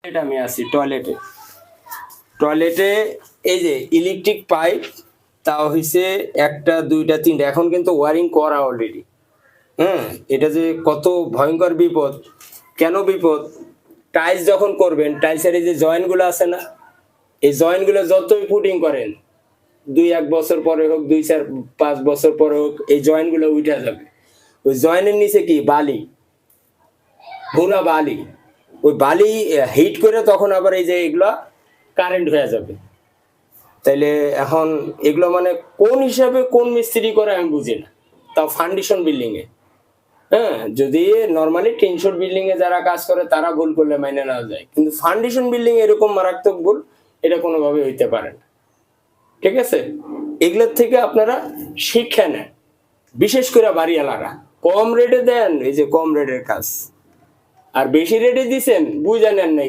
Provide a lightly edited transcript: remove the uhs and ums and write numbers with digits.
এটা আমি আছি টয়লেটে। টয়লেটে এই যে ইলেকট্রিক পাইপ তাও হইছে ১টা ২টা ৩টা এখন কিন্তু ওয়ারিং করা অলরেডি। হ্যাঁ? এটা যে কত ভয়ংকর বিপদ, কেন বিপদ? টাইলস যখন করবেন টাইলসের এই যে জয়েন্ট গুলো আছে না? এই জয়েন্ট গুলো যতই ফুটিং করেন ২-১ বছর পরে হোক ২-৪-৫ বছর পরে হোক এই জয়েন্ট গুলো উঠে যাবে। ওই জয়েন্টের নিচে কি বালি, ভুনা বালি। ওই বালি হিট করে তখন আবার এই যে এগুলা কারেন্ট হয়ে যাবে। তাইলে এখন এগুলো মানে কোন হিসাবে কোন মিস্ত্রি করে আমি বুঝি না, তাও ফাউন্ডেশন বিল্ডিং এ। হ্যাঁ, যদি নর্মালি টিনশড বিল্ডিং এ যারা কাজ করে তারা ভুল করলে মাইনে নেওয়া যায়, কিন্তু ফাউন্ডেশন বিল্ডিং এরকম মারাত্মক ভুল এটা কোনোভাবে হইতে পারে না। ঠিক আছে, এগুলোর থেকে আপনারা শিক্ষা নেন, বিশেষ করে বাড়িওয়ালারা কম রেটে দেন, এই যে কম রেটের কাজ, আর বেশি রেটে দিছেন বুঝে নেন নাই।